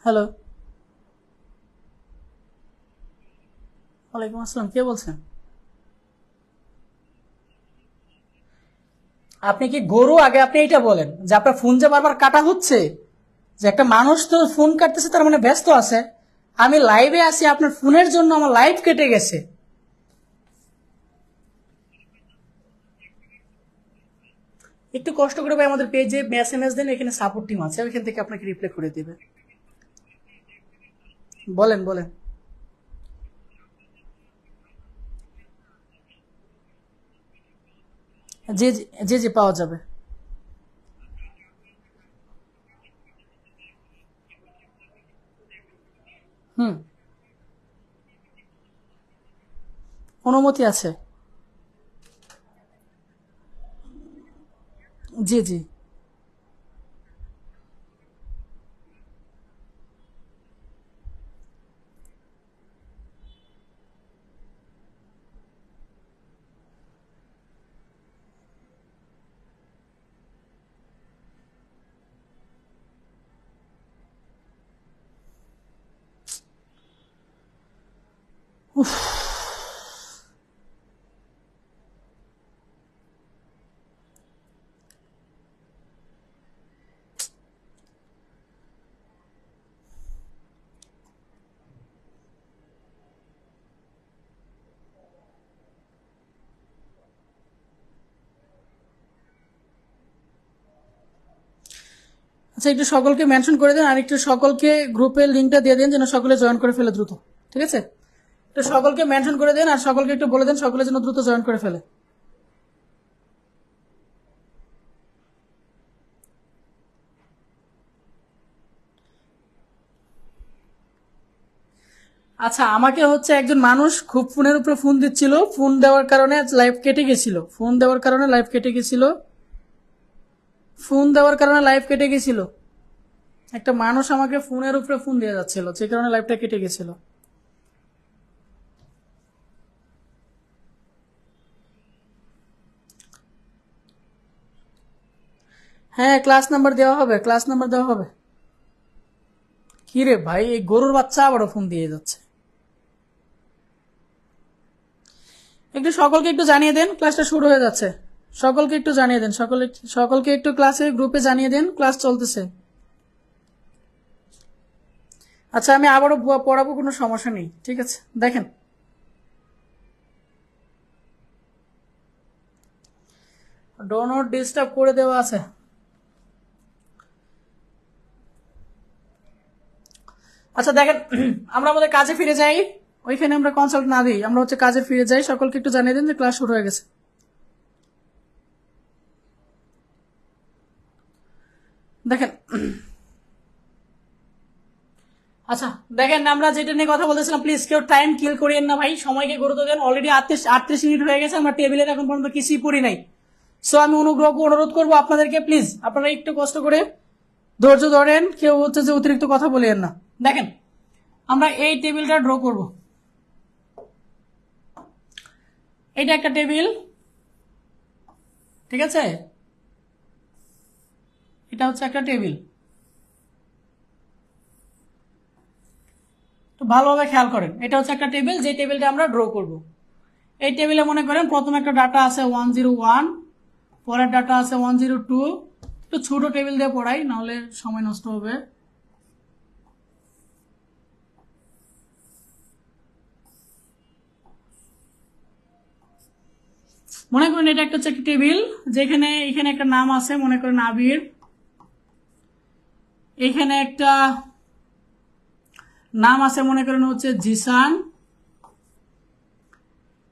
Hello, ওয়ালাইকুম আসসালাম। কে বলছেন? আপনি কি গরু? আগে আপনি এইটা বলেন যে আপনার ফোন যে বারবার কাটা হচ্ছে, যে একটা মানুষ তো ফোন কাটতেছে, তার মানে ব্যস্ত আছে। আমি লাইভে আছি, আপনার ফোনের জন্য আমার লাইভ কেটে গেছে। একটু কষ্ট করে ভাই আমাদের পেজে মেসেজ দেন, এখানে সাপোর্ট টিম আছে, ওইখান থেকে আপনাকে রিপ্লাই করে দিবে। বলেন বলেন। জি জি জি জি, পাওয়া যাবে। হুম। অনুমতি আছে। জি জি। আচ্ছা, একটু সকলকে মেনশন করে দেন, আর একটু সকলকে গ্রুপের লিঙ্কটা দিয়ে দেন যেন সকলে জয়েন করে ফেলে দ্রুত। ঠিক আছে? একটু সকলকে মেনশন করে দেন আর সকলকে একটু বলে দেন সকলে যেন দ্রুত জয়েন করে ফেলে। আচ্ছা, আমাকে হচ্ছে একজন মানুষ খুব ফোনের উপরে ফোন দিচ্ছিল, ফোন দেওয়ার কারণে লাইভ কেটে গেছিল, ফোন দেওয়ার কারণে লাইভ কেটে গেছিল, ফোন দেওয়ার কারণে লাইভ কেটে গেছিল। একটা মানুষ আমাকে ফোনের উপরে ফোন দিয়ে যাচ্ছিল, যে কারণে লাইভটা কেটে গেছিল। হ্যাঁ, ক্লাস নাম্বার দেওয়া হবে, ক্লাস নাম্বার দেওয়া হবে। কি রে ভাই, এই গরুর বাচ্চা আবারও ফোন দিয়ে যাচ্ছে। একটু সকলকে একটু জানিয়ে দেন ক্লাসটা শুরু হয়ে যাচ্ছে। সকলকে একটু জানিয়ে দেন, সকলকে একটু ক্লাসে গ্রুপে জানিয়ে দেন ক্লাস চলতেছে। আচ্ছা, আমি আবারও পড়াবো, কোনো সমস্যা নেই। ঠিক আছে, দেখেন। ডো নট ডিস্টার্ব করে দেওয়া আছে। আচ্ছা দেখেন, আমরা আমাদের কাজে ফিরে যাই। ওইখানে আমরা কনসাল্ট না দিই, আমরা হচ্ছে কাজে ফিরে যাই। সকলকে একটু জানিয়ে দিন যে ক্লাস শুরু হয়ে গেছে। দেখেন। আচ্ছা দেখেন, আমরা যেটা নিয়ে কথা বলতেছিলাম, প্লিজ কেউ টাইম কিল করিয়েন না ভাই, সময়কে গুরুত্ব দেন। অলরেডি 38 মিনিট হয়ে গেছে, আমরা টেবিলের এখন পর্যন্ত কিছুই পড়ি নাই। সো আমি অনুরোধ করবো আপনাদেরকে, প্লিজ আপনারা একটু কষ্ট করে ধৈর্য ধরেন, কেউ হচ্ছে যে অতিরিক্ত কথা বলিয়েন না। দেখেন, আমরা এই টেবিলটা ড্র করব। এটা একটা টেবিল, ঠিক আছে? এটা হচ্ছে একটা টেবিল, তো ভালোভাবে খেয়াল করেন। এটা হচ্ছে একটা টেবিল, যে টেবিলটা আমরা ড্র করব। এই টেবিলে মনে করেন প্রথম একটা ডাটা আছে 101, পরের ডাটা আছে 102। একটু ছোট টেবিল দিয়ে পড়াই, নাহলে সময় নষ্ট হবে। মনে করেন এটা একটা হচ্ছে একটা টেবিল, যেখানে এখানে একটা নাম আছে, মনে করেন আবির। এখানে একটা নাম আছে, মনে করেন হচ্ছে জিসান।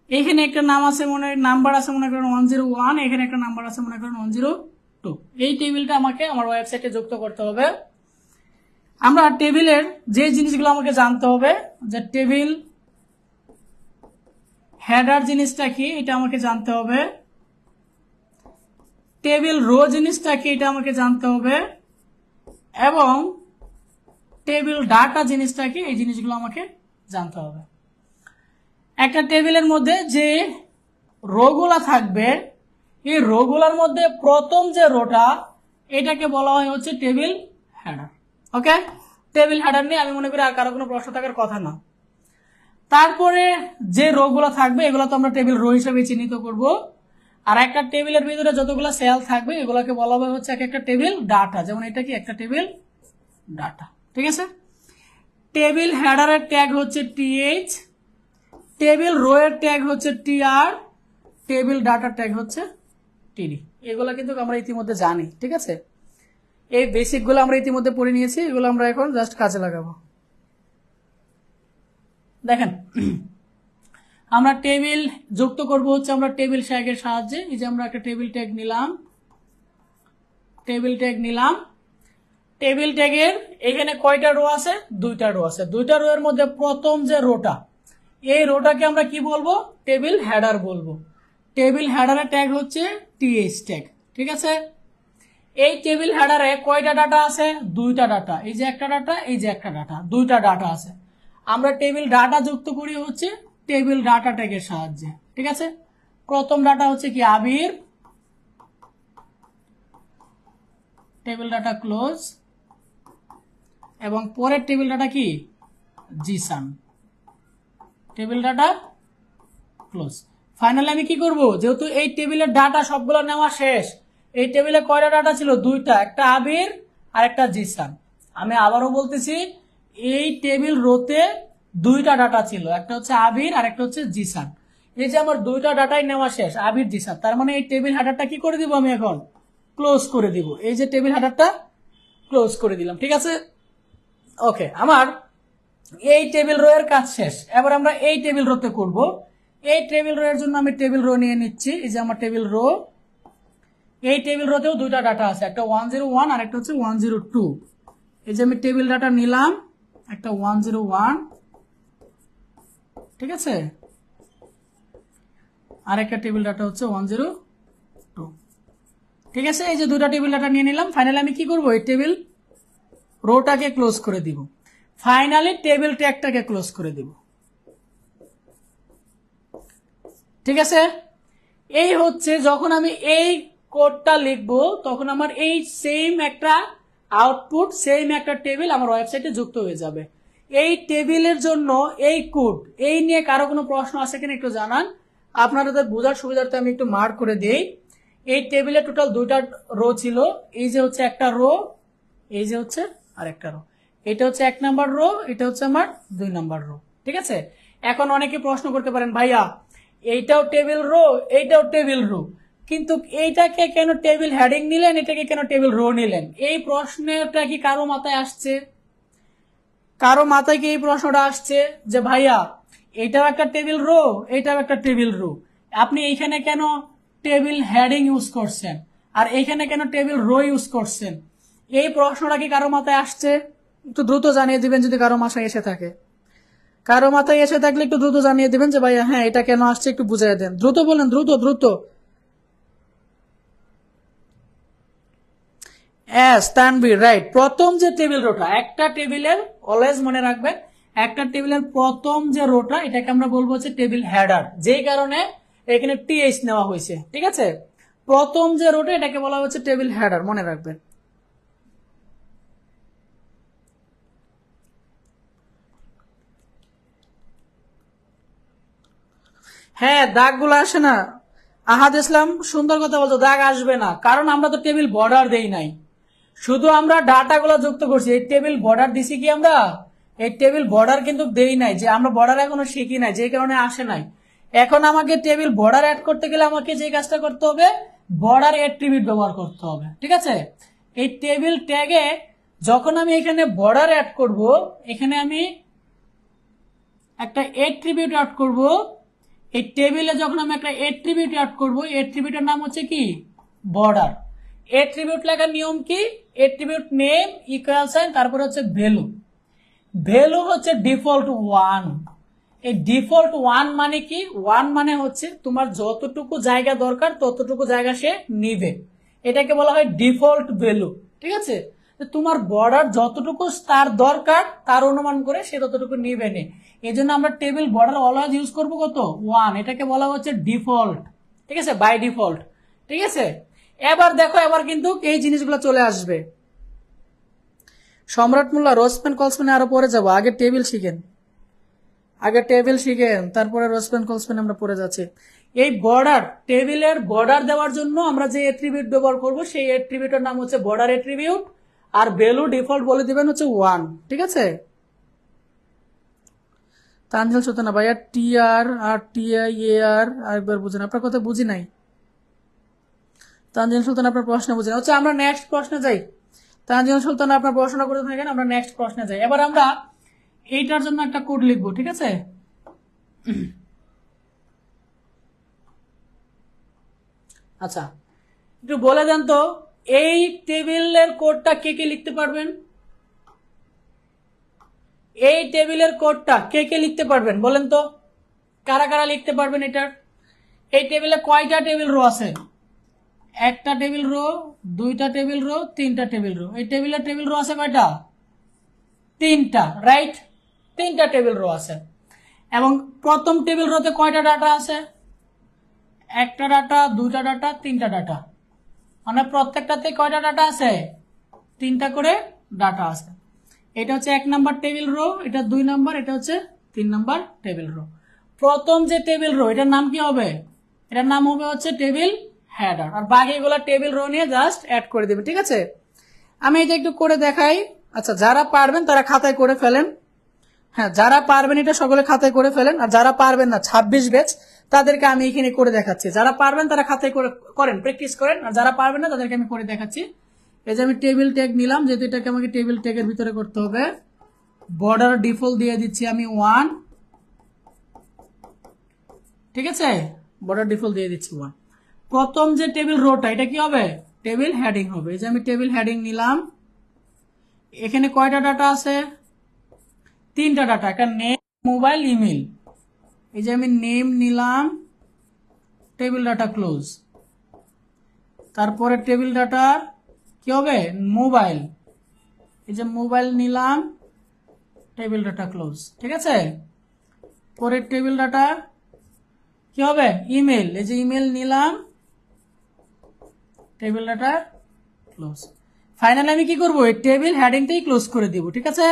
এখানে একটা নাম আছে, নাম্বার আছে মনে করেন 101। এখানে একটা নাম্বার আছে মনে করেন 102। এই টেবিলটা আমাকে আমার ওয়েবসাইটে যুক্ত করতে হবে। আমরা টেবিলের যে জিনিসগুলো আমাকে জানতে হবে, যে টেবিল হেডার জিনিসটা কি এটা আমাকে জানতে হবে, টেবিল রো জিনিসটা কি এটা আমাকে জানতে হবে, এবং টেবিল ডাটা জিনিসটা কি এই জিনিসগুলো আমাকে জানতে হবে। একটা টেবিলের মধ্যে যে রোগুলা থাকবে, এই রোগুলার মধ্যে প্রথম যে রোটা, এটাকে বলা হয় হচ্ছে টেবিল হেডার। ওকে, টেবিল হেডার নিয়ে আমি মনে করি আর কারো কোনো প্রশ্ন থাকার কথা না। তারপরে যে রো গুলো থাকবে এগুলো তো আমরা টেবিল রো হিসেবে চিহ্নিত করব। আর একটা টেবিলের ভিতরে যতগুলো সেল থাকবে এগুলোকে বলা হবে হচ্ছে একটা টেবিল ডাটা। যেমন এটা কি একটা টেবিল ডাটা, ঠিক আছে। টেবিল হেডারের ট্যাগ হচ্ছে টিএইচ, টেবিল রো এর ট্যাগ হচ্ছে টিআর, টেবিল ডাটার ট্যাগ হচ্ছে টিডি। এগুলো কিন্তু আমরা ইতিমধ্যে জানি, ঠিক আছে। এই বেসিক গুলো আমরা ইতিমধ্যে পড়ে নিয়েছি, এগুলো আমরা এখন জাস্ট কাজে লাগাবো। দেখেন আমরা টেবিল যুক্ত করব হচ্ছে আমরা টেবিল ট্যাগের সাহায্যে। এই যে আমরা একটা টেবিল ট্যাগ নিলাম, টেবিল ট্যাগ নিলাম। টেবিল ট্যাগের এখানে কয়টা রো আছে? দুইটা রো আছে। দুইটা রো এর মধ্যে প্রথম যে রোটা, এই রোটাকে আমরা কি বলবো? টেবিল হেডার বলবো। টেবিল হেডারের ট্যাগ হচ্ছে টিএইচ ট্যাগ, ঠিক আছে। এই টেবিল হেডারে কয়টা ডাটা আছে? দুইটা ডাটা। এই যে একটা ডাটা, এই যে একটা ডাটা, দুইটা ডাটা আছে। আমরা টেবিল ডাটা যুক্ত করি হচ্ছে টেবিল ডাটা ট্যাগের সাহায্যে, ঠিক আছে। প্রথম ডাটা হচ্ছে কি? আবির, টেবিল ডাটা ক্লোজ, এবং পরের টেবিল ডাটা কি? Jisan, table data close. Finally আমি কি করব? যেহেতু এই টেবিলের ডাটা সবগুলো নেওয়া শেষ, এই টেবিলে কয়টা ডাটা ছিল? দুইটা, একটা আবির আর একটা জিসান। আমি আবারও বলতেছি, এই টেবিল রোতে দুইটা ডাটা ছিল, একটা হচ্ছে আবির আর একটা হচ্ছে জিসান। এই যে আমার দুইটা ডাটাই নেওয়া শেষ, আবির জিসান, তার মানে এই টেবিল হেডারটা কি করে দিব? আমি এখন ক্লোজ করে দিব। এই যে টেবিল হেডারটা ক্লোজ করে দিলাম, ঠিক আছে। ওকে, আমার এই টেবিল রো এর কাজ শেষ। এবার আমরা এই টেবিল রোতে করব। এই টেবিল রো এর জন্য আমি টেবিল রো নিয়ে নিচ্ছি। এই যে আমার টেবিল রো, এই টেবিল রোতেও দুইটা ডাটা আছে, একটা 101 আর একটা হচ্ছে 102। এই যে আমি টেবিল ডাটা নিলাম, একটা 101, ঠিক আছে, আর একটা টেবিল ডাটা হচ্ছে 102, ঠিক আছে। এই যে দুইটা টেবিল ডাটা নিয়ে নিলাম। ফাইনালি আমি কি করব? এই টেবিল রোটাকে ক্লোজ করে দিব। ফাইনালি টেবিল ট্যাগটাকে ক্লোজ করে দিব, ঠিক আছে। এই হচ্ছে যখন আমি এই কোডটা লিখবো তখন আমার এই সেম একটা আউটপুট, সেম একটা টেবিল আমার ওয়েবসাইটে যুক্ত হয়ে যাবে। এই টেবিলের জন্য এই কোড, এই নিয়ে কারো কোনো প্রশ্ন আছে কিনা একটু জানান। আপনাদের বোঝার সুবিধার্থে আমি একটু মার্ক করে দেই। এই টেবিলে টোটাল দুইটা রো ছিল। এই যে হচ্ছে একটা রো, এই যে হচ্ছে আরেকটা রো। এটা হচ্ছে 1 নাম্বার রো, এটা হচ্ছে আমার 2 নাম্বার রো, ঠিক আছে। এখন অনেকে প্রশ্ন করতে পারেন, ভাইয়া এইটাও টেবিল রো, এইটাও টেবিল রো, কিন্তু এইটাকে কেন টেবিল হেডিং নিলেন, এটাকে কেন টেবিল রো নিলেন? এই প্রশ্নটা কি কারো মাথায় আসছে? কারো মাথায় কি এই প্রশ্নটা আসছে যে ভাইয়া এটাও একটা টেবিল রো, এটাও একটা টেবিল রো, আপনি এইখানে কেন টেবিল হেডিং ইউজ করছেন আর এইখানে কেন টেবিল রো ইউজ করছেন? এই প্রশ্নটা কি কারো মাথায় আসছে? একটু দ্রুত জানিয়ে দিবেন যদি কারো মাথায় এসে থাকে। কারো মাথায় এসে থাকলে একটু দ্রুত জানিয়ে দিবেন যে ভাইয়া হ্যাঁ এটা কেন আসছে, একটু বুঝিয়ে দেন। দ্রুত বলেন, দ্রুত দ্রুত। S Tanvir, right. প্রথম যে টেবিল রোটা, একটা টেবিলের অলওয়েজ মনে রাখবেন, একটা টেবিলের প্রথম যে রোটা এটাকে আমরা বলবো হচ্ছে টেবিল হেডার, যেই কারণে এখানে টিএইচ নেওয়া হয়েছে, ঠিক আছে। প্রথম যে রোটা এটাকে বলা হচ্ছে টেবিল হেডার, মনে রাখবেন। হ্যাঁ, দাগগুলো আসে না। আহাদ ইসলাম সুন্দর কথা বলতো, দাগ আসবে না, কারণ আমরা তো টেবিল বর্ডার দেই নাই, শুধু আমরা ডাটাগুলো যুক্ত করছি। এই টেবিল বর্ডার দিছি কি আমরা? এই টেবিল বর্ডার কিন্তু দেই নাই, যে আমরা বর্ডার এখনো শিখি নাই, যে কারণে আসে নাই। এখন আমাকে টেবিল বর্ডার অ্যাড করতে গেলে আমাকে যে কাজটা করতে হবে, বর্ডার অ্যাট্রিবিউট ব্যবহার করতে হবে, ঠিক আছে। এই টেবিল ট্যাগে যখন আমি এখানে বর্ডার অ্যাড করব, এখানে আমি একটা অ্যাট্রিবিউট অ্যাড করব। এই টেবিলে যখন আমি একটা অ্যাট্রিবিউট অ্যাড করব, অ্যাট্রিবিউটের নাম হচ্ছে কি? বর্ডার। অ্যাট্রিবিউট লেখার নিয়ম কি? অ্যাট্রিবিউট নেম ইকুয়াল সাইন, তারপর হচ্ছে ভ্যালু। ভ্যালু হচ্ছে ডিফল্ট 1। এই ডিফল্ট 1 মানে কি? 1 মানে হচ্ছে তোমার যতটুকু জায়গা দরকার ততটুকু জায়গা সে নিবে, এটাকে বলা হয় ডিফল্ট ভ্যালু, ঠিক আছে। তোমার বর্ডার যতটুকু তার দরকার তার অনুমান করে সে ততটুকু নিবে না। এই জন্য আমরা টেবিল বর্ডার অলওয়েজ ইউজ করবো কত? 1। এটাকে বলা হচ্ছে ডিফল্ট, ঠিক আছে, বাই ডিফল্ট, ঠিক আছে। এবার দেখো, এবার কিন্তু এই জিনিসগুলো চলে আসবে। সম্রাট মোল্লা, রোজপেন কলসপেনে আরো পরে যাব, আগে টেবিল শিখেন, তারপরে রোজপেন কলসপেন আমরা পড়ে যাচ্ছি। এই বর্ডার, টেবিলের বর্ডার দেওয়ার জন্য আমরা যে এট্রিবিউট ব্যবহার করব সেই এট্রিবিউটের নাম হচ্ছে বর্ডার এট্রিবিউট, আর ভ্যালু ডিফল্ট বলে দিবেন হচ্ছে 1, ঠিক আছে। তানজিল সুলতানা ভাইয়া টিআর আর টিআইএআর আরেকবার বুঝেন, আপনার কথা বুঝি নাই। তানজিল সুলতানা আপনার প্রশ্ন বুঝি না, হচ্ছে আমরা নেক্সট প্রশ্নে যাই। তানজিল সুলতানা আপনার পড়াশোনা করতে থাকেন, আমরা নেক্সট প্রশ্নে যাই। এবার আমরা এইটার জন্য একটা কোড লিখবো, ঠিক আছে। আচ্ছা, একটু বলে দেন তো এই টেবিলের কোডটা কে কে লিখতে পারবেন? এই টেবিলের কোডটা কে কে লিখতে পারবেন বলেন তো, কারা কারা লিখতে পারবেন এটার? এই টেবিলে কয়টা টেবিল রো আছে? একটা টেবিল রো, দুইটা টেবিল রো, তিনটা টেবিল রো। এই টেবিলের টেবিল রো আছে কয়টা? তিনটা, রাইট? তিনটা টেবিল রো আছে। এবং প্রথম টেবিল রোতে কয়টা ডাটা আছে? একটা ডাটা, দুইটা ডাটা, তিনটা ডাটা। মানে প্রত্যেকটাতে কয়টা ডাটা আছে? তিনটা করে ডাটা আছে। এটা হচ্ছে 1 নাম্বার টেবিল রো, এটা 2 নাম্বার, এটা হচ্ছে 3 নাম্বার টেবিল রো। প্রথম যে টেবিল রো এটার নাম কি হবে? এটার নাম হবে হচ্ছে টেবিল হেডার, আর বাকিগুলো টেবিল রো নিয়ে জাস্ট অ্যাড করে দেবে, ঠিক আছে। আমি এটা একটু করে দেখাই। আচ্ছা, যারা পারবেন তারা খাতায় করে ফেলেন। হ্যাঁ, যারা পারবেন এটা সকলে খাতায় করে ফেলেন, আর যারা পারবেন না 26 ব্যাচ তাদেরকে আমি এখানে করে দেখাচ্ছি। যারা পারবেন তারা খাতায় করে করেন, প্র্যাকটিস করেন, আর যারা পারবেন না তাদেরকে আমি করে দেখাচ্ছি। এই যে আমি টেবিল ট্যাগ নিলাম, যেহেতু এটাকে আমাকে টেবিল ট্যাগের ভিতরে করতে হবে। বর্ডার ডিফল্ট দিয়ে দিচ্ছি আমি 1, ঠিক আছে। বর্ডার ডিফল্ট দিয়ে দিচ্ছি 1। প্রথম যে টেবিল রোটা এটা কি হবে? টেবিল হেডিং হবে। এই যে আমি টেবিল হেডিং নিলাম, এখানে কয়টা ডাটা আছে? তিনটা ডাটা, একটা নেম, মোবাইল, ইমেল। এই যে আমি নেম নিলাম, টেবিল ডাটা ক্লোজ। তারপরে টেবিল ডাটা কি হবে? মোবাইল। এই যে মোবাইল নিলাম, টেবিল ডাটা ক্লোজ, ঠিক আছে। পরের টেবিল ডাটা কি হবে? ইমেল। এই যে ইমেল নিলাম, টেবিল ডাটা ক্লোজ। ফাইনালি আমি কি করবো? এই টেবিল হেডিংটাই ক্লোজ করে দিব, ঠিক আছে।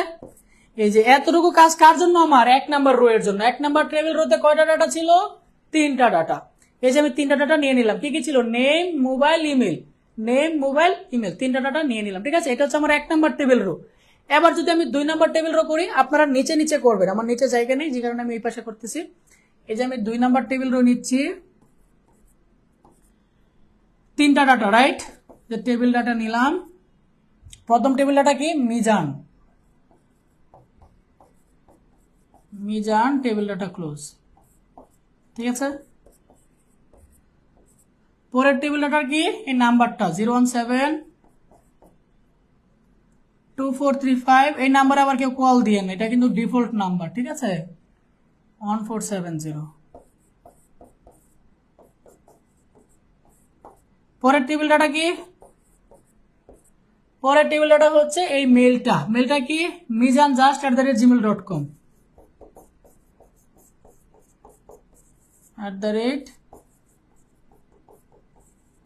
এই যে এতটুকু কাজ কার জন্য? আমার 1 নাম্বার রো এর জন্য। 1 নাম্বার টেবিল রোতে কয়টা ডাটা ছিল? 3টা ডাটা। এই যে আমি 3টা ডাটা নিয়ে নিলাম। কি কি ছিল? Name, mobile, email. Name, mobile, email, 3টা ডাটা নিয়ে নিলাম, ঠিক আছে। এটা হচ্ছে আমার 1 নাম্বার টেবিল রো। এবার যদি আমি 2 নাম্বার টেবিল রো করি, আপনারা নিচে নিচে করবেন, আমার নিচে জায়গা নেই যে কারণে আমি এই পাশে করতেছি। এই যে আমি 2 নাম্বার টেবিল রো নিচ্ছি, 3টা ডাটা, রাইট। যে টেবিল ডাটা নিলাম, প্রথম টেবিল ডাটা কি? Mizan. Mizan, table data close, ঠিক আছে। পরের টেবিল ডাটার কি? এই নাম্বারটা 0172435। এই নাম্বারে আবার কেউ কল দিয়ে না, এটা কিন্তু ডিফল্ট নাম্বার, ঠিক আছে। 1470। পরের টেবিল ডাটা কি? পরের টেবিল ডাটা হচ্ছে এই মেলটা। মেলটা কি? mijanjust@gmail.com,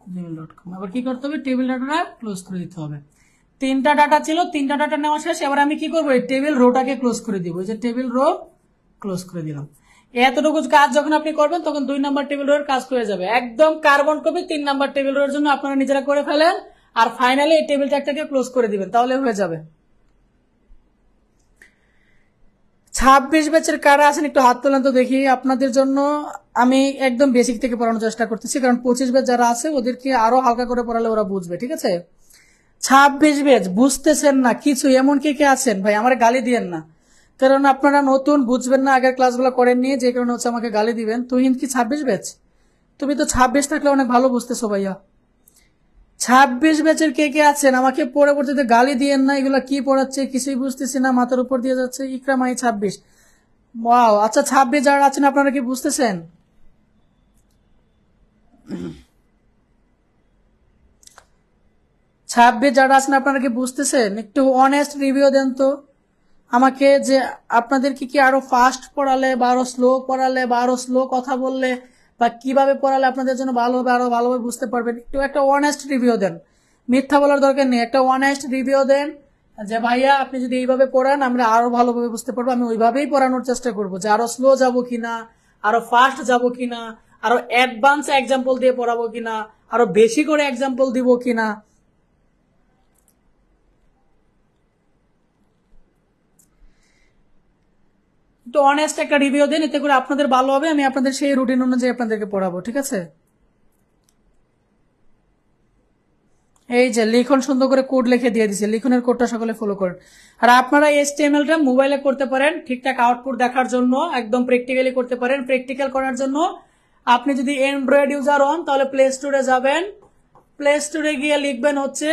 @gmail.com। আবার কি করতে হবে? টেবিল ডাটাটা ক্লোজ করে দিতে হবে। 3টা ডাটা ছিল, 3টা ডাটা নেওয়া শেষ। এবার আমি কি করবো? এই টেবিল রোটাকে ক্লোজ করে দিব। এই যে টেবিল রো ক্লোজ করে দিলাম। এতটুকু কাজ যখন আপনি করবেন তখন 2 নাম্বার টেবিল রোর কাজ হয়ে যাবে। একদম কার্বন কপি 3 নাম্বার টেবিল রোর জন্য আপনারা নিজেরা করে ফেলেন, আর ফাইনালি এই টেবিল ট্যাগটাকে ক্লোজ করে দিবেন, তাহলে হয়ে যাবে। 26 ব্যাচের কারা আছেন একটু হাত তোলেন তো দেখি। আপনাদের জন্য আমি একদম বেসিক থেকে পড়ানোর চেষ্টা করতেছি, কারণ 25 ব্যাচ যারা আছে ওদেরকে আরো হালকা করে পড়ালে ওরা বুঝবে, ঠিক আছে। 26 ব্যাচ বুঝতেছেন না কিছু, এমন কে কে আছেন ভাই? আমার গালি দিয়েন না, কারণ আপনারা নতুন, বুঝবেন না, আগের ক্লাসগুলো করেননি, যে কারণে হচ্ছে আমাকে গালি দিবেন। তুই কি 26 ব্যাচ? তুমি তো 26 থাকলে অনেক ভালো বুঝতেছো ভাইয়া। 26 ব্যাচের কে কে আছেন? আমাকে পরবর্তীতে গালি দিয়েন না, এগুলা কি পড়াচ্ছে কিছুই বুঝতেছি না, মাথার উপর দিয়ে যাচ্ছে। ইকরামাই 26। ওয়াও, আচ্ছা 26 যারা আছেন আপনারা কি বুঝতেছেন? 26 যারা আছেন আপনারা কি বুঝতেছেন? একটু অনেস্ট রিভিউ দেন তো আমাকে, যে আপনাদের কি আরো ফাস্ট পড়ালে বা আরো স্লো পড়ালে বা আরো স্লো কথা বললে বা কিভাবে পড়ালে আপনাদের জন্য ভালো হবে, আরো ভালোভাবে বুঝতে পারবেন। একটু একটা অনেস্ট রিভিউ দেন, মিথ্যা বলার দরকার নেই, একটা অনেস্ট রিভিউ দেন। যে ভাইয়া আপনি যদি এইভাবে পড়ান আমরা আরো ভালোভাবে বুঝতে পারবো, আমি ওইভাবেই পড়ানোর চেষ্টা করবো, যে আরো স্লো যাবো কিনা, আরো ফাস্ট যাবো কিনা, আরো অ্যাডভান্স এক্সাম্পল দিয়ে পড়াবো কিনা, আরো বেশি করে এক্সাম্পল দিব কিনা। একটু অনেস্ট একটা রিভিউ দেন, এতে করে আপনাদের ভালো হবে, আমি আপনাদের সেই রুটিন অনুযায়ী আপনাদেরকে পড়াবো, ঠিক আছে? এই যে লিখন সুন্দর করে কোড লিখে দিয়ে দিছে, লিখনের কোডটা সকলে ফলো করেন। আর আপনারা এইচটিএমএলটা মোবাইলে করতে পারেন ঠিকঠাক আউটপুট দেখার জন্য, একদম প্র্যাকটিক্যালি করতে পারেন। প্র্যাকটিক্যাল করার জন্য আপনি যদি অ্যান্ড্রয়েড ইউজার হন তাহলে প্লে স্টোরে যাবেন, প্লে স্টোরে গিয়ে লিখবেন হচ্ছে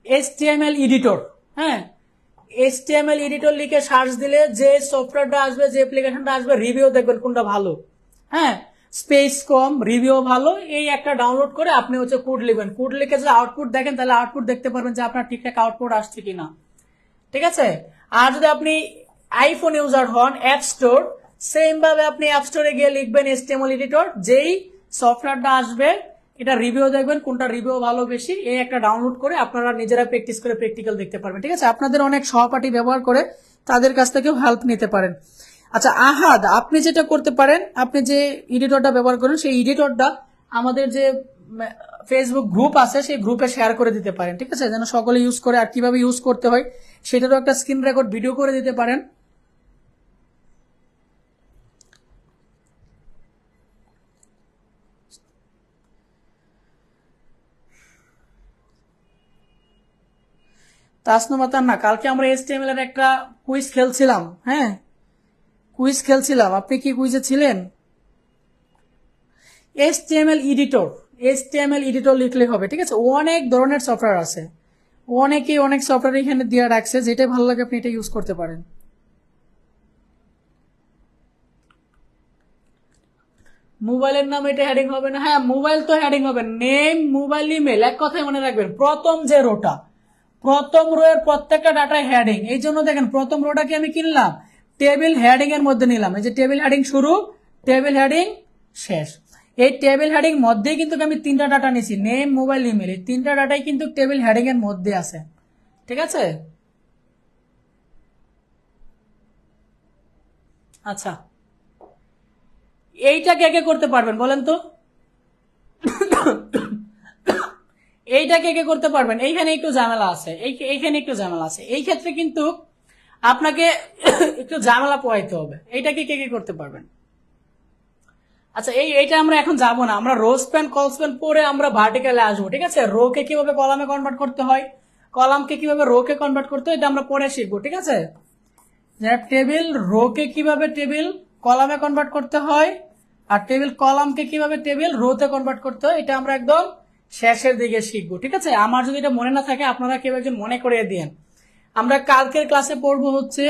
এইচটিএমএল এডিটর। হ্যাঁ, এইচটিএমএল এডিটর লিখে সার্চ দিলে যে সফটওয়্যারটা আসবে, যে অ্যাপ্লিকেশনটা আসবে, রিভিউ দেখবেন কোনটা ভালো। হ্যাঁ, স্পেস কম, রিভিউ ভালো, এই একটা ডাউনলোড করে আপনি হচ্ছে কোড লিখবেন। কোড লিখে যদি আউটপুট দেখেন তাহলে আউটপুট দেখতে পারবেন যে আপনার ঠিকঠাক আউটপুট আসছে কিনা, ঠিক আছে? আর যদি আপনি আইফোন ইউজার হন, অ্যাপ স্টোর, সেম ভাবে আপনি অ্যাপ স্টোরে গিয়ে লিখবেন এইচটিএমএল এডিটর, যেই সফটওয়্যারটা আসবে এটা রিভিউ দেখবেন কোনটা রিভিউ ভালো বেশি, এই একটা ডাউনলোড করে আপনারা নিজেরা প্র্যাকটিস করে প্র্যাকটিক্যাল দেখতে পারবেন, ঠিক আছে? আপনাদের অনেক সহপাঠী ব্যবহার করে তাদের কাছ থেকেও হেল্প নিতে পারেন। আচ্ছা আহাদ, আপনি যেটা করতে পারেন, আপনি যে এডিটরটা ব্যবহার করেন সেই এডিটরটা আমাদের যে ফেসবুক গ্রুপ আছে সেই গ্রুপে শেয়ার করে দিতে পারেন, ঠিক আছে? যেন সকলে ইউজ করে, আর কিভাবে ইউজ করতে হয় সেটারও একটা স্ক্রিন রেকর্ড ভিডিও করে দিতে পারেন। তাসনুমাতার না, কালকে আমরা এইচটিএমএল এর একটা কুইজ খেলছিলাম। হ্যাঁ, কুইজ খেলছিলাম, আপনি কি কুইজে ছিলেন? এইচটিএমএল এডিটর, এইচটিএমএল এডিটর লিখলে হবে, ঠিক আছে? অনেক ধরনের সফটওয়্যার আছে, অনেকেই অনেক সফটওয়্যার এখানে দিয়ে রাখছে, যেটা ভালো লাগে আপনি এটা ইউজ করতে পারেন। মোবাইলের নাম এটা হেডিং হবে না? হ্যাঁ, মোবাইল তো হেডিং হবে, নেম, মোবাইল, ইমেল, এক কথায় মনে রাখবেন প্রথম যে রোটা, প্রথম রো এর প্রত্যেকটা ডাটায় হেডিং। এই জন্য দেখেন প্রথম রোটাকে আমি কিনলাম টেবিল হেডিং এর মধ্যে নিলাম, এই যে টেবিল হেডিং শুরু, টেবিল হেডিং শেষ। এই টেবিল হেডিং মধ্যেই কিন্তু আমি তিনটা ডাটা নিছি, নেম, মোবাইল, ইমেল, এই তিনটা ডাটাই কিন্তু টেবিল হেডিং এর মধ্যে আছে, ঠিক আছে? আচ্ছা, এইটা কে কে করতে পারবেন বলেন তো? এইটা কে কে করতে পারবেন? এইখানে একটু ঝামেলা আছে, এইখানে একটু ঝামেলা আছে, এই ক্ষেত্রে কিন্তু আপনাকে একটু ঝামেলা পোহাইতে হবে। এইটাকে কে কে করতে পারবেন? আচ্ছা, এইটা আমরা এখন যাব না, আমরা রো স্প্যান কল স্প্যান পরে আমরা ভার্টিক্যালে আসবো, ঠিক আছে? রো কে কিভাবে কলামে কনভার্ট করতে হয়, কলামকে কিভাবে রো কে কনভার্ট করতে হয়, এটা আমরা পরে শিখবো, ঠিক আছে? টেবিল রো কে কিভাবে টেবিল কলামে কনভার্ট করতে হয়, আর টেবিল কলামকে কিভাবে টেবিল রোতে কনভার্ট করতে হয়, এটা আমরা একদম শেষের দিকে শিখবো, ঠিক আছে? আমার যদি এটা মনে না থাকে আপনারা কেউ একজন মনে করিয়ে দিন। আমরা কালকের ক্লাসে পড়বো হচ্ছে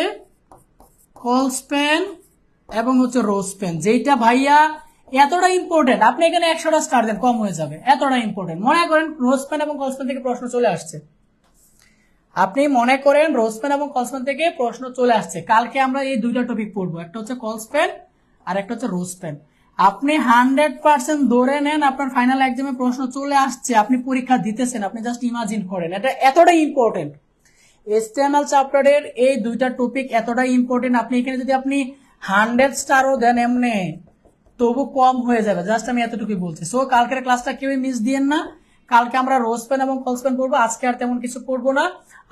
কল স্প্যান এবং হচ্ছে রো স্প্যান, যেটা ভাইয়া এতটা ইম্পর্টেন্ট, আপনি এখানে 100টা স্টার দেন কম হয়ে যাবে, এতটা ইম্পর্টেন্ট। মনে করেন রো স্প্যান এবং কল স্প্যান থেকে প্রশ্ন চলে আসছে, আপনি মনে করেন রো স্প্যান এবং কল স্প্যান থেকে প্রশ্ন চলে আসছে, কালকে আমরা এই দুইটা টপিক পড়বো, একটা হচ্ছে কল স্প্যান আর একটা হচ্ছে রো স্প্যান। আপনি 100% ধরে নেন আপনার ফাইনাল এক্সামে প্রশ্ন চলে আসছে, আপনি পরীক্ষা দিতেছেন, আপনি জাস্ট ইমাজিন করেন, এটা এতটা ইম্পর্টেন্ট। এইচটিএমএল চ্যাপ্টারের এই দুইটা টপিক এতটাই ইম্পর্টেন্ট, আপনি এখানে যদি আপনি 100 স্টারও দেন এমনি তবু কম হয়ে যাবে, জাস্ট আমি এতটুকুই বলছি। সো কালকের ক্লাসটা কেউই মিস দিয়েন না, কালকে আমরা রো স্প্যান এবং কল স্প্যান পড়বো, আজকে আর তেমন কিছু পড়বো না।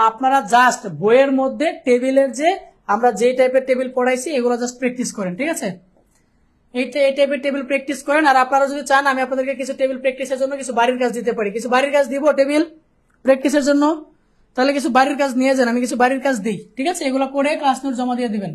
আপনারা জাস্ট বইয়ের মধ্যে টেবিলের যে আমরা যে টাইপের টেবিল পড়াইছি এগুলো জাস্ট প্র্যাকটিস করেন, ঠিক আছে? এই টাইপের টেবিল প্র্যাকটিস করেন। আর আপনারা যদি চান আমি আপনাদেরকে কিছু টেবিল প্র্যাকটিসের জন্য কিছু বাড়ির কাজ দিতে পারি, কিছু বাড়ির কাজ দিব টেবিল প্র্যাকটিসের জন্য, তাহলে কিছু বাড়ির কাজ নিয়ে যান, আমি কিছু বাড়ির কাজ দিই, ঠিক আছে? এগুলো করে ক্লাস নোট জমা দিয়ে দিবেন।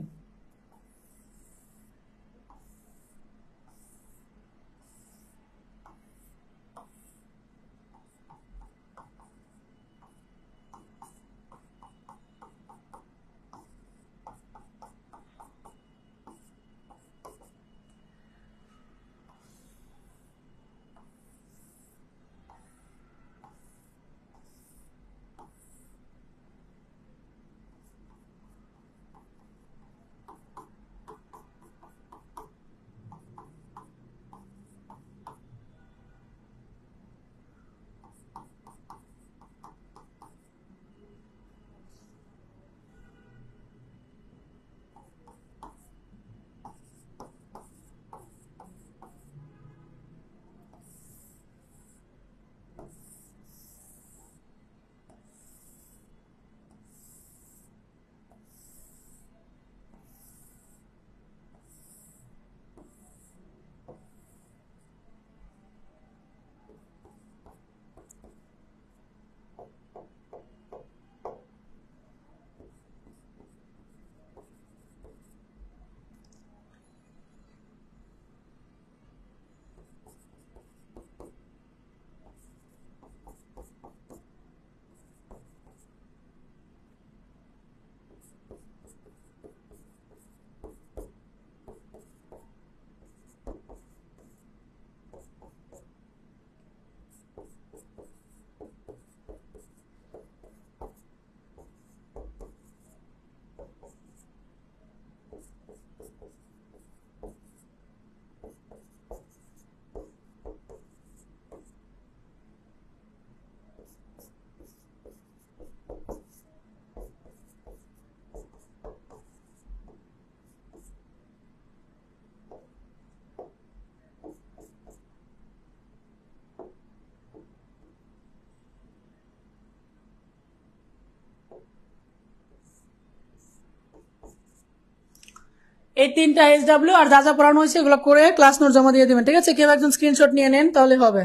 এই 3টা SW আর যা যা পড়ানো হয়েছে এগুলো করে ক্লাস নোট জমা দিয়ে দিবেন, ঠিক আছে? কেউ একজন স্ক্রিনশট নিয়ে নেন তাহলে হবে।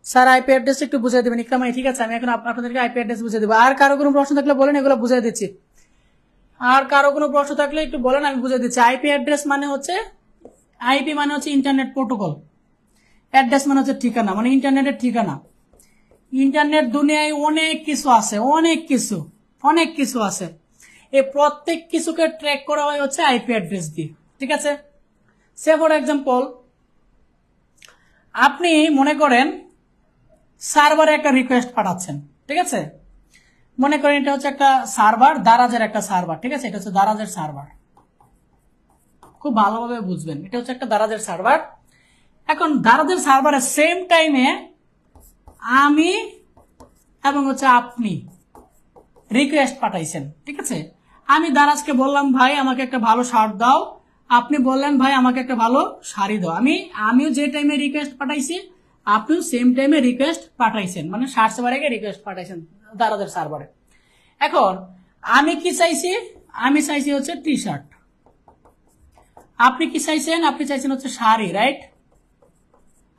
স্যার আইপি অ্যাড্রেস একটু বুঝিয়ে দেবেন ইকরামাই, ঠিক আছে? আমি এখন আপনাদেরকে আইপি অ্যাড্রেস বুঝিয়ে দেবো। আর কারো কোনো প্রশ্ন থাকলে বলেন, এগুলো বুঝিয়ে দিচ্ছি। আর কারো কোনো প্রশ্ন থাকলে একটু বলেন, আমি বুঝিয়ে দিচ্ছি। আইপি অ্যাড্রেস মানে হচ্ছে, আইপি মানে হচ্ছে ইন্টারনেট প্রোটোকল, অ্যাড্রেস মানে হচ্ছে ঠিকানা, মানে ইন্টারনেটের ঠিকানা। ইন্টারনেট দুনিয়ায় অনেক কিছু আছে, অনেক কিছু আছে। এই প্রত্যেক কিছুকে ট্র্যাক করা হয় হচ্ছে আইপি অ্যাড্রেস দিয়ে, ঠিক আছে? সে ফর এক্সাম্পল, আপনি মনে করেন সার্ভারে একটা রিকোয়েস্ট পাঠাচ্ছেন, ঠিক আছে? মনে করেন এটা হচ্ছে একটা সার্ভার, দারাজের একটা সার্ভার, ঠিক আছে? এটা হচ্ছে দারাজের সার্ভার, খুব ভালোভাবে বুঝবেন। এটা হচ্ছে একটা দারাজের সার্ভার। এখন দারাজের সার্ভারের সেম টাইমে আমি এবং হচ্ছে আপনি রিকোয়েস্ট পাঠাইছেন, ঠিক আছে? আমি দারাজকে বললাম ভাই আমাকে একটা ভালো শার্ট দাও, আপনি বললেন ভাই আমাকে একটা ভালো শাড়ি দাও। আমিও যে টাইমে রিকোয়েস্ট পাঠাইছি আপনিও সেম টাইমে রিকোয়েস্ট পাঠাইছেন, মানে শার্ট সার্ভারে রিকোয়েস্ট পাঠাইছেন দারাজের সার্ভারে। এখন আমি কি চাইছি? আমি চাইছি হচ্ছে টি শার্ট। আপনি কি চাইছেন? আপনি চাইছেন হচ্ছে শাড়ি, রাইট?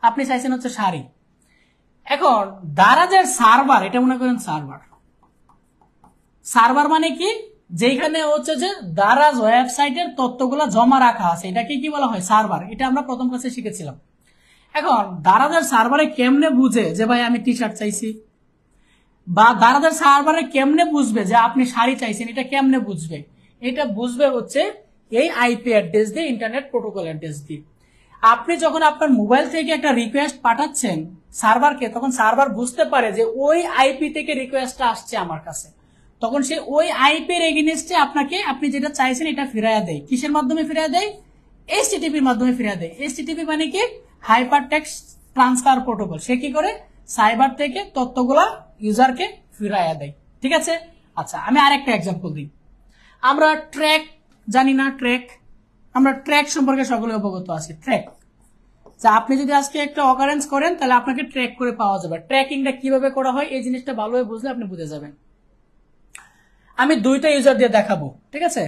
আপনি চাইছেন হচ্ছে শাড়ি। এখন দারাজের সার্ভার, এটা মনে করেন সার্ভার। সার্ভার মানে কি? যেখানে হচ্ছে যে দারাজ ওয়েবসাইটের তথ্যগুলো জমা রাখা আছে, এটাকে কি বলা হয়? সার্ভার। এটা আমরা প্রথম ক্লাসে শিখেছিলাম। এখন দারাজের সার্ভারে কেমনে বুঝে যে ভাই আমি টি শার্ট চাইছি, বা দারাজের সার্ভারে কেমনে বুঝবে যে আপনি শাড়ি চাইছেন? এটা কেমনে বুঝবে? এটা বুঝবে হচ্ছে এই আইপি অ্যাড্রেস দিয়ে, ইন্টারনেট প্রোটোকল অ্যাড্রেস দিয়ে। আপনি যখন আপনার মোবাইল থেকে একটা রিকোয়েস্ট পাঠাচ্ছেন সার্ভারকে, তখন সার্ভার বুঝতে পারে যে ওই আইপি থেকে রিকোয়েস্টটা আসছে আমার কাছে, তখন সে ওই আইপির এগেইনস্টে আপনাকে, আপনি যেটা চাইছেন এটা ফিরাইয়া দেয়। কিসের মাধ্যমে ফিরাইয়া দেয়? এইচটিটিপির মাধ্যমে ফিরাইয়া দেয়। এইচটিটিপি মানে কি? Hyper text transfer protocol. সে কি করে? সাইবার থেকে তথ্যগুলা ইউজারকে ফিরাইয়া দেয়, ঠিক আছে? আচ্ছা, আমি আরেকটা এক্সাম্পল দিই। আমরা ট্র্যাক জানি না? ট্র্যাক, আমরা ট্র্যাক সম্পর্কে সকলে অবগত আছি। ট্র্যাক, যে আপনি যদি আজকে একটা অকারেন্স করেন তাহলে আপনাকে ট্র্যাক করে পাওয়া যাবে। ট্র্যাকিংটা কিভাবে করা হয় এই জিনিসটা ভালোভাবে বুঝলে আপনি বুঝে যাবেন। আমি দুইটা ইউজার দিয়ে দেখাবো, ঠিক আছে?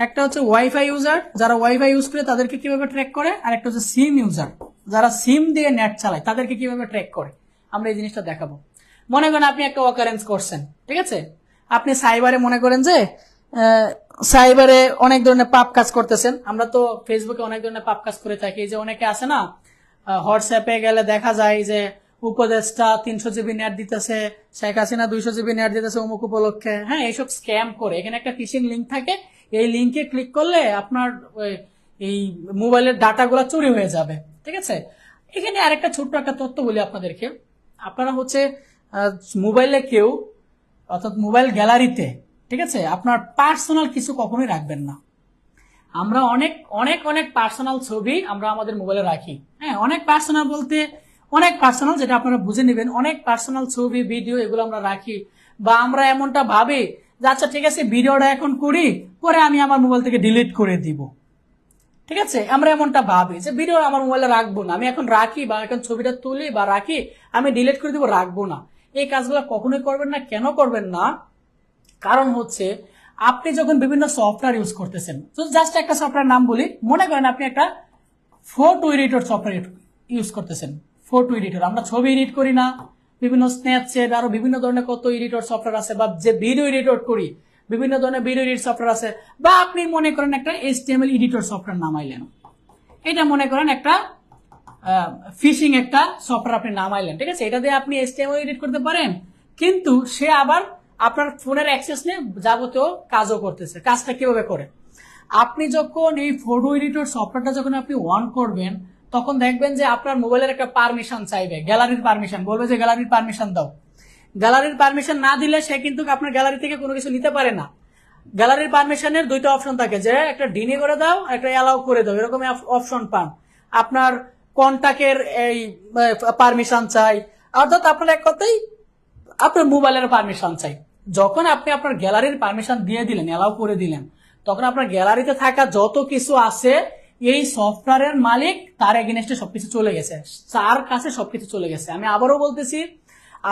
একটা হচ্ছে ওয়াইফাই ইউজার, যারা ওয়াইফাই ইউজ করে তাদেরকে কিভাবে ট্র্যাক করে, আর একটা হচ্ছে সিম ইউজার, যারা সিম দিয়ে নেট চালায় তাদেরকে কিভাবে ট্র্যাক করে, আমরা এই জিনিসটা দেখাবো। মনে করেন আপনি একটা অকারেন্স করছেন, ঠিক আছে? আপনি সাইবারে মনে করেন যে সাইবারে অনেক ধরনের পাপ কাজ করতেছেন। আমরা তো ফেসবুকে অনেক ধরনের পাপ কাজ করে থাকি। যে অনেকে আছে না, হোয়াটসঅ্যাপে গেলে দেখা যায় যে উপদেষ্টা 300 জিবি নেট দিতেছে, শেখ হাসিনা 200 জিবি নেট দিতেছে অমুক উপলক্ষে। হ্যাঁ, এইসব স্ক্যাম করে। এখানে একটা ফিশিং লিঙ্ক থাকে, এই লিঙ্কে ক্লিক করলে আপনার এই মোবাইলের ডাটাগুলো চুরি হয়ে যাবে, ঠিক আছে? এখানে আরেকটা ছোট্ট একটা তথ্য বলি আপনাদেরকে। আপনারা হচ্ছে মোবাইলে কেউ, অর্থাৎ মোবাইল গ্যালারিতে, ঠিক আছে, আপনার পার্সোনাল কিছু কখনোই রাখবেন না। আমরা অনেক অনেক অনেক পার্সোনাল ছবি আমরা আমাদের মোবাইলে রাখি। হ্যাঁ, অনেক পার্সোনাল বলতে অনেক পার্সোনাল, যেটা আপনারা বুঝে নেবেন। অনেক পার্সোনাল ছবি, ভিডিও এগুলো আমরা রাখি। বা আমরা এমনটা ভাবি যে আচ্ছা ঠিক আছে ভিডিওটা এখন করি, পরে আমি আমার মোবাইল থেকে ডিলিট করে দিব, ঠিক আছে? আমরা এমনটা ভাবি যে ভিডিও আমার মোবাইলে রাখবো না, আমি এখন রাখি বা এখন ছবিটা তুলি বা রাখি, আমি ডিলিট করে দিব, রাখবো না। এই কাজগুলো কখনোই করবেন না। কেন করবেন না? কারণ হচ্ছে আপনি যখন বিভিন্ন সফটওয়্যার ইউজ করতেছেন, তো জাস্ট একটা সফটওয়্যার নাম বলি, মনে করেন আপনি একটা ফটো এডিটর সফটওয়্যার ইউজ করতেছেন। ফটো এডিটর, আমরা ছবি এডিট করি না, বিভিন্ন স্ন্যাপচ্যাট আরো বিভিন্ন ধরনের কত এডিটর সফটওয়্যার আছে, বা যে ভিডিও এডিটর করি বিভিন্ন ধরনের ভিডিও এডিট সফটওয়্যার আছে। বা আপনি মনে করেন একটা HTML এডিটর সফটওয়্যার নামাইলেন, এটা মনে করেন একটা ফিশিং একটা সফটওয়্যার আপনি নামাইলেন, ঠিক আছে? এটা দিয়ে আপনি HTML এডিট করতে পারেন, কিন্তু সে আবার আপনার ফোনের অ্যাক্সেস নিয়ে যাবতীয় কাজও করতেছে। কাজটা কিভাবে করে? আপনি যখন এই ফটো এডিটর সফটওয়্যারটা যখন আপনি অন করবেন, তখন দেখবেন যে আপনার মোবাইলের একটা পারমিশন চাইবে, গ্যালারির পারমিশন, বলবে যে গ্যালারির পারমিশন দাও। গ্যালারির পারমিশন না দিলে সে কিন্তু আপনার গ্যালারি থেকে কোনো কিছু নিতে পারে না। গ্যালারির পারমিশনের দুইটা অপশন থাকে, যে একটা ডিনি করে দাও, একটা অ্যালাউ করে দাও, এরকম অপশন পান। আপনার কন্টাক্টের এই পারমিশন চাই, অর্থাৎ আপনার এক কথাই আপনার মোবাইলের পারমিশন চাই। যখন আপনি আপনার গ্যালারির পারমিশন দিয়ে দিলেন, অ্যালাউ করে দিলেন, তখন আপনার গ্যালারিতে থাকা যত কিছু আছে এই সফটওয়্যারের মালিক তার এগেইনস্টে সবকিছু চলে গেছে, তার কাছে সবকিছু চলে গেছে। আমি আবারও বলতেছি,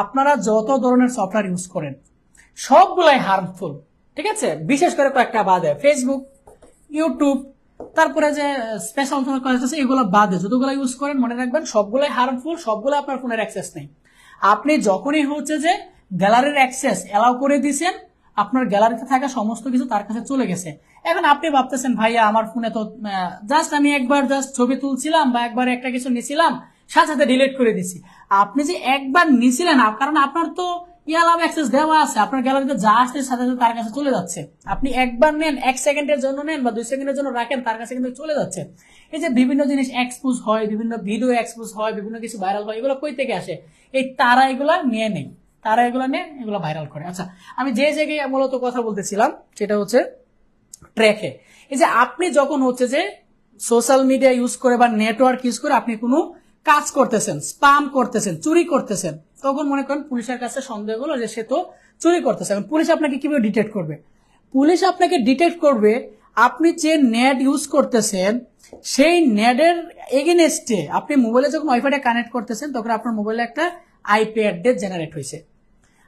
আপনারা যত ধরনের সফটওয়্যার ইউজ করেন সবগুলাই হার্মফুল, ঠিক আছে, বিশেষ করে কয়েকটা বাদে ফেসবুক, ইউটিউব, তারপরে যে স্পেশাল কলেজ আছে এগুলো বাদে যতগুলো ইউজ করেন মনে রাখবেন সবগুলোই হার্মফুল, সবগুলো আপনার ফোনের অ্যাক্সেস নেই। আপনি যখনই হচ্ছে যে গ্যালারির অ্যাক্সেস অ্যালাউ করে দিয়েছেন, আপনার গ্যালারিতে থাকা সমস্ত কিছু তার কাছে চলে গেছে। এখন আপনি ভাবতেছেন ভাইয়া আমার ফোনে তো জাস্ট আমি একবার জাস্ট ছবি তুলছিলাম বা একবার একটা কিছু নিছিলাম, সাথে সাথে ডিলিট করে দিছি। আপনি যে একবার নিছিলেন, কারণ আপনার তো ইয়ালাম অ্যাক্সেস দেওয়া আছে, আপনার গ্যালারিতে যা আসছে সাথে সাথে তার কাছে চলে যাচ্ছে। আপনি একবার নেন, 1 সেকেন্ডের জন্য নেন বা 2 সেকেন্ডের জন্য রাখেন, তার কাছে কিন্তু চলে যাচ্ছে। এই যে বিভিন্ন জিনিস এক্সপোজ হয়, বিভিন্ন ভিডিও এক্সপোজ হয়, বিভিন্ন কিছু ভাইরাল হয়, এগুলো কই থেকে আসে? এই তারা এগুলা নিয়ে নেই, তারা এগুলো নিয়ে এগুলো ভাইরাল করে। আচ্ছা, আমি যে জায়গায় মূলত কথা বলতেছিলাম সেটা হচ্ছে ট্র্যাকে। এই যে আপনি যখন হচ্ছে যে সোশ্যাল মিডিয়া ইউজ করে বা নেটওয়ার্ক ইউজ করে আপনি কোনো কাজ করতেছেন, স্পাম করতেছেন, চুরি করতেছেন, তখন মনে করেন পুলিশের কাছে সন্দেহ হলো যে সে তো চুরি করতেছে। এখন পুলিশ আপনাকে কিভাবে ডিটেক্ট করবে? পুলিশ আপনাকে ডিটেক্ট করবে আপনি যে নেট ইউজ করতেছেন সেই নেটের এগেনস্টে আপনি মোবাইলে যখন ওয়াইফাইটা কানেক্ট করতেছেন তখন আপনার মোবাইলে একটা আইপি অ্যাড্রেস জেনারেট হয়েছে।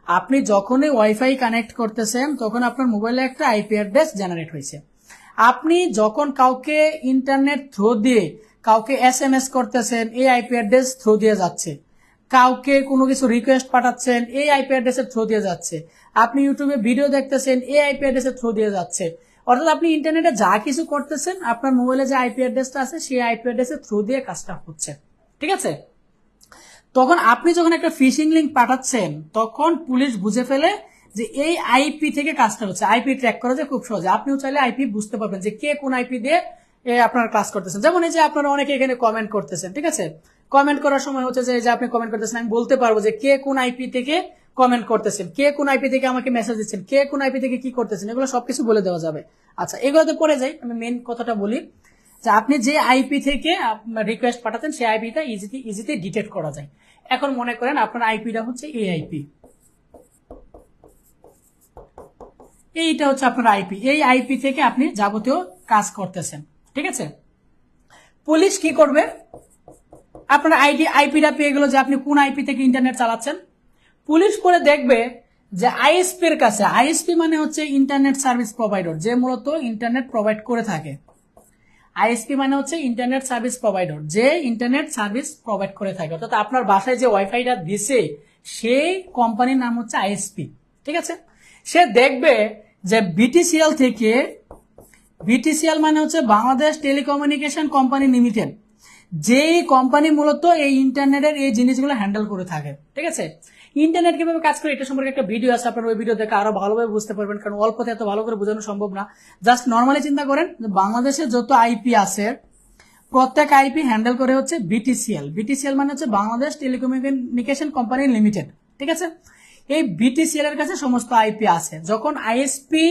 আপনি যখনই ওয়াইফাই কানেক্ট করতেছেন তখন আপনার মোবাইলে একটা আইপি অ্যাড্রেস জেনারেট হয়েছে। আপনি যখন কাউকে ইন্টারনেট থ্রু দিয়ে কাউকে এসএমএস করতেছেন, এই আইপি অ্যাড্রেস থ্রু দিয়ে যাচ্ছে। কাউকে কোনো কিছু রিকোয়েস্ট পাঠাচ্ছেন, এই আইপি অ্যাড্রেসের থ্রু দিয়ে যাচ্ছে। আপনি ইউটিউবে ভিডিও দেখতেছেন, এই আইপি অ্যাড্রেসের থ্রু দিয়ে যাচ্ছে। অর্থাৎ আপনি ইন্টারনেটে যা কিছু করতেছেন আপনার মোবাইলে যে আইপি অ্যাড্রেসটা আছে সেই আইপি অ্যাড্রেসের থ্রু দিয়ে কাজটা হচ্ছে। ঠিক আছে, তখন আপনি যখন একটা ফিশিং লিঙ্ক পাঠাচ্ছেন তখন পুলিশ বুঝে ফেলে যে এই আইপি থেকে কাজটা হচ্ছে। আইপি ট্র্যাক করা যায় খুব সহজে, আপনিও চাইলে আইপি বুঝতে পারবেন যে কে কোন আইপি দিয়ে আপনার ক্লাস করতেছেন। যেমন এই যে আপনারা অনেকে এখানে কমেন্ট করতেছেন, ঠিক আছে, কমেন্ট করার সময় হচ্ছে যে আপনি কমেন্ট করতেছেন, আমি বলতে পারবো যে কে কোন আইপি থেকে কমেন্ট করতেছেন, কে কোন আইপি থেকে আমাকে মেসেজ দিচ্ছেন, কে কোন আইপি থেকে কি করতেছেন, এগুলো সবকিছু বলে দেওয়া যাবে। আচ্ছা, এগুলোতে পরে যাই, আমি মেন কথাটা বলি যে আপনি যে আইপি থেকে রিকোয়েস্ট পাঠাতেন সেই আইপিটা ইজিতে ডিটেক্ট করা যায়। এখন মনে করেন আপনার আইপিটা হচ্ছে এই আইপি, এইটা হচ্ছে আপনার আইপি, এই আইপি থেকে আপনি যাবতীয় কাজ করতেছেন। ঠিক আছে, পুলিশ কি করবে? আপনার আইপিটা পেয়ে গেল যে আপনি কোন আইপি থেকে ইন্টারনেট চালাচ্ছেন। পুলিশ করে দেখবে যে আইএসপির কাছে, আইএসপি মানে হচ্ছে ইন্টারনেট সার্ভিস প্রোভাইডার, যে মূলত ইন্টারনেট প্রোভাইড করে থাকে। আইএসপি মানে হচ্ছে ইন্টারনেট সার্ভিস প্রোভাইডার, যে ইন্টারনেট সার্ভিস প্রোভাইড করে থাকে। অর্থাৎ আপনার বাসায় যে ওয়াইফাইটা দিছে সেই কোম্পানির নাম হচ্ছে আইএসপি। ঠিক আছে, সে দেখবে যে বিটিসিএল থেকে, বিটিসিএল মানে হচ্ছে বাংলাদেশ টেলিকমিউনিকেশন কোম্পানি লিমিটেড, যেই কোম্পানি মূলত এই ইন্টারনেটের এই জিনিসগুলো হ্যান্ডেল করে থাকে। ঠিক আছে, ইন্টারনেট কিভাবে কাজ করে এটা সম্পর্কে একটা ভিডিও আছে, আপনার ওই ভিডিও দেখে আরো ভালোভাবে বুঝতে পারবেন, কারণ অল্পতে এত ভালো করে বোঝানো সম্ভব না। জাস্ট নর্মালি চিন্তা করেন যে বাংলাদেশে যত আইপি আছে প্রত্যেক আইপি হ্যান্ডেল করে হচ্ছে বিটিসিএল। বিটিসিএল মানে হচ্ছে বাংলাদেশ টেলিকমিউনিকেশন কোম্পানি লিমিটেড। ঠিক আছে, এই বিটিসিএল এর কাছে সমস্ত আইপি আছে। যখন আইএসপি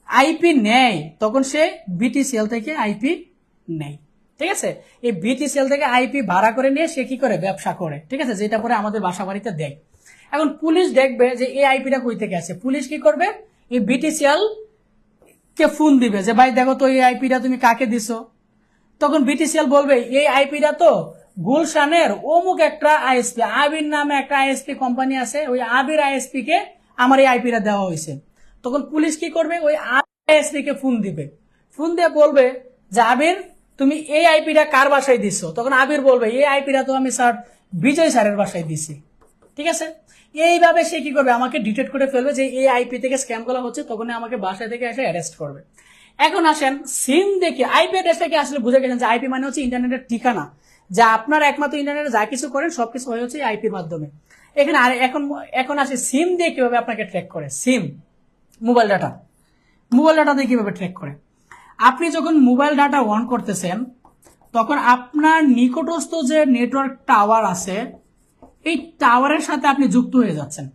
আইপি নেয় তখন সে বিটিসিএল থেকে আইপি নেয়। ঠিক আছে, এই বিটিসিএল থেকে আইপি ভাড়া করে নিয়ে সে কি করে? ব্যবসা করে। ঠিক আছে, যেটা পরে আমাদের বাসা বাড়িতে দেয়। এখন পুলিশ দেখবে যে এই আইপিটা কই থেকে আসে, পুলিশ কি করবে? এই বিটিসিএল কে ফোন দিবে যে ভাই দেখো তো এই আইপিটা তুমি কাকে দিছো। তখন বিটিসিএল বলবে এই আইপিটা তো গুলশানের অমুক একটা আইএসপি, আবির নামে একটা আইএসপি কোম্পানি আছে, ওই আবির আইএসপি কে আমার এই আইপিটা দেওয়া হয়েছে। তখন পুলিশ কি করবে? ওই আইএসপি কে ফোন দিবে, ফোন দিয়ে বলবে যে আবির তুমি এই আইপিটা কার বাসায় দিছো। তখন আবির বলবে এই আইপিটা তো আমি স্যার বিজয় স্যারের বাসায় দিছি। ঠিক আছে, এইভাবে সে কি করবে? আমাকে ডিটেক্ট করে ফেলবে যে এই আইপি থেকে স্ক্যাম করা হচ্ছে, তখন আমাকে বাসায় থেকে এসে অ্যারেস্ট করবে। এখন আসেন সিম দেখে আইপি অ্যাড্রেসটাকে আসলে বুঝে গেছেন যে আইপি মানে হচ্ছে ইন্টারনেটের ঠিকানা, যা আপনার একমাত্র ইন্টারনেটে যা কিছু করেন সবকিছু হয়ে হচ্ছে আইপির মাধ্যমে। এখানে আর এখন আসে সিম দিয়ে কিভাবে আপনাকে ট্র্যাক করে। সিম, মোবাইল ডাটা, মোবাইল ডাটা দিয়ে কিভাবে ট্র্যাক করে? আপনি যখন মোবাইল ডাটা অন করতেছেন তখন আপনার নিকটস্থ যে নেটওয়ার্ক টাওয়ার আছে এই টাওয়ারের সাথে আপনি যুক্ত হয়ে যাচ্ছেন।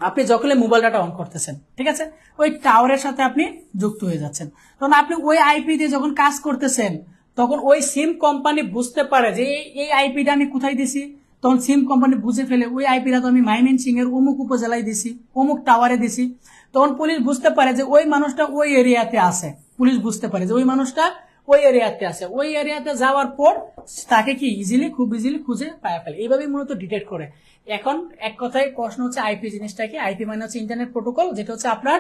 আপনি যখন মোবাইল ডাটা অন করতেছেন, ঠিক আছে, ওই টাওয়ারের সাথে আপনি যুক্ত হয়ে যাচ্ছেন। তখন আপনি ওই আইপি দিয়ে যখন কাজ করতেছেন তখন ওই সিম কোম্পানি বুঝতে পারে যে এই আইপিটা আমি কোথায় দিছি। তখন সিম কোম্পানি বুঝে ফেলে ওই আইপিটা তো আমি ময়মনসিংহ এর অমুক উপজেলায় দিছি, অমুক টাওয়ারে দিছি। তখন পুলিশ বুঝতে পারে যে ওই মানুষটা ওই এরিয়াতে আছে। পুলিশ বুঝতে পারে যে ওই মানুষটা ওই এরিয়াতে আছে। ওই এরিয়াতে যাওয়ার পর তাকে কি খুব ইজিলি খুঁজে পায় ফেলে। এইভাবেই মূলত ডিটেক্ট করে। এখন এক কথায় প্রশ্ন হচ্ছে আইপি জিনিসটা কি? আইপি মানে হচ্ছে ইন্টারনেট প্রোটোকল, যেটা হচ্ছে আপনার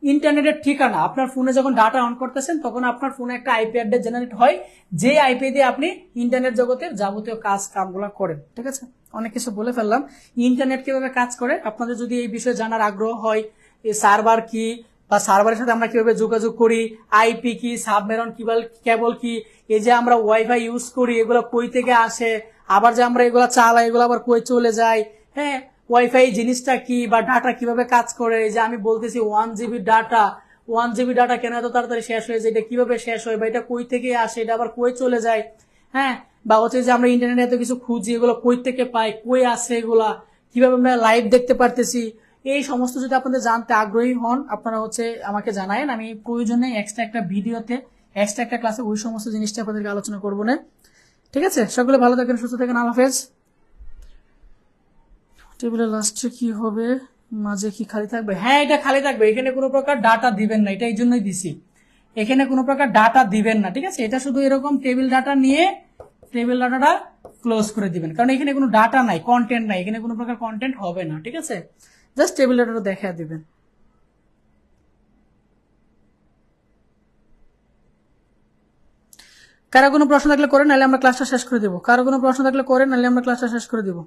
ইন্টারনেটের ঠিকানা। আপনার ফোনে যখন ডাটা অন করতেছেন তখন আপনার ফোনে একটা আইপি অ্যাড্রেস জেনারেট হয়, যে আইপি দিয়ে আপনি ইন্টারনেট জগতের যাবতীয় কাজ কামগুলো করেন। ঠিক আছে, অনেক কিছু বলে ফেললাম। ইন্টারনেট কিভাবে কাজ করে, আপনাদের যদি এই বিষয়ে জানার আগ্রহ হয়, এই সার্ভার কি বা সার্ভারের সাথে আমরা কিভাবে যোগাযোগ করি, আইপি কি, সাবমেরন কেবল কি, এই যে আমরা ওয়াইফাই ইউজ করি এগুলো কই থেকে আসে, আবার যে আমরা এগুলো চালাই এগুলো আবার কই চলে যায়, হ্যাঁ, ওয়াইফাই জিনিসটা কি বা ডাটা কিভাবে কাজ করে, এই যে আমি বলতেছি 1 GB ডাটা, 1 GB ডাটা কেন এত তাড়াতাড়ি শেষ হয়ে যায়, এটা কিভাবে শেষ হয় বা এটা কই থেকে আসে, এটা আবার কই চলে যায়, হ্যাঁ, বা হচ্ছে যে আমরা ইন্টারনেটে এত কিছু খুঁজি এগুলো কই থেকে পাই, কই আসে এগুলা, কিভাবে আমরা লাইভ দেখতে পারতেছি, এই সমস্ত যদি আপনাদের জানতে আগ্রহী হন আপনারা হচ্ছে আমাকে জানায়েন, আমি প্রয়োজনে এক্সট্রা একটা ভিডিওতে এক্সট্রা একটা ক্লাসে ওই সমস্ত জিনিসটা আপনাদেরকে আলোচনা করবো না। ঠিক আছে, সকলে ভালো থাকেন, সুস্থ থাকেন, আল্লাহ হাফেজ। টেবিলের লাস্টে কি হবে, মাঝে কি খালি থাকবে? হ্যাঁ, এটা খালি থাকবে, এখানে কোনো প্রকার ডাটা দিবেন না, এটা এই জন্যই দিছি, এখানে কোনো প্রকার ডাটা দিবেন না। ঠিক আছে, এটা শুধু এরকম টেবিল ডাটা নিয়ে টেবিল ডাটাটা ক্লোজ করে দিবেন, কারণ এখানে কোনো ডাটা নাই, কন্টেন্ট নাই, এখানে কোনো প্রকার কন্টেন্ট হবে না। ঠিক আছে, জাস্ট টেবিল ডাটাটা দেখা দিবেন। কারো কোনো প্রশ্ন থাকলে করেন, নাহলে আমরা ক্লাসটা শেষ করে দিব। কারো কোনো প্রশ্ন থাকলে করেন, নাহলে আমরা ক্লাসটা শেষ করে দিব।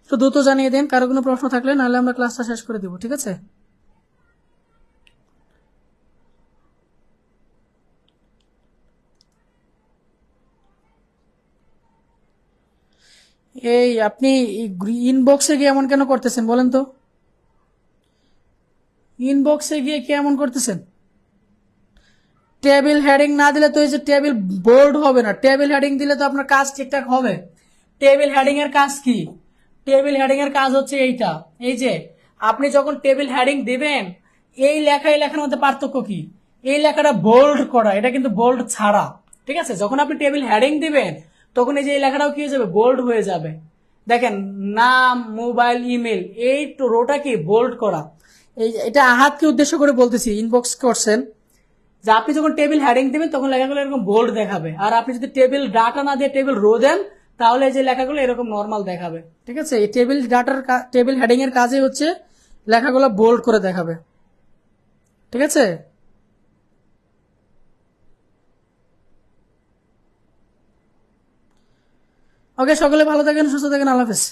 একটু দ্রুত জানিয়ে দেন কারো কোনো প্রশ্ন থাকলে, নাহলে আমরা ক্লাসটা শেষ করে দিব। ঠিক আছে, এই আপনি ইনবক্সে গিয়ে এমন কেন করতেছেন বলেন তো? ইনবক্সে গিয়ে কি এমন করতেছেন? টেবিল হেডিং না দিলে তো এই যে টেবিল বোল্ড হবে না, টেবিল হেডিং দিলে তো আপনার কাজ ঠিকঠাক হবে। টেবিল হেডিং এর কাজ কি? টেবিল হেডিং এর কাজ হচ্ছে এইটা, এই যে আপনি যখন টেবিল হেডিং দিবেন, এই লেখা এই লেখার মধ্যে পার্থক্য কি? এই লেখাটা বোল্ড করা, এটা কিন্তু বোল্ড ছাড়া। ঠিক আছে, যখন আপনি টেবিল হেডিং দিবেন তখন এই যে এই লেখাটাও কি হয়ে যাবে, বোল্ড হয়ে যাবে। দেখেন, নাম, মোবাইল, ইমেল, এই রোটা কি বোল্ড করা। এই এটা আহাতকে উদ্দেশ্য করে বলতেছি, ইনবক্স করছেন যে আপনি যখন টেবিল হেডিং দিবেন তখন লেখাগুলো এরকম বোল্ড দেখাবে, আর আপনি যদি টেবিল ডাটা না দিয়ে টেবিল রো দেন তাহলে এই যে লেখাগুলো এরকম নর্মাল দেখাবে। ঠিক আছে, এই টেবিল ডাটার টেবিল হেডিং এর কাজই হচ্ছে লেখাগুলো বোল্ড করে দেখাবে। ঠিক আছে, ওকে, সকলে ভালো থাকেন, সুস্থ থাকেন, আল্লাহ হাফেজ।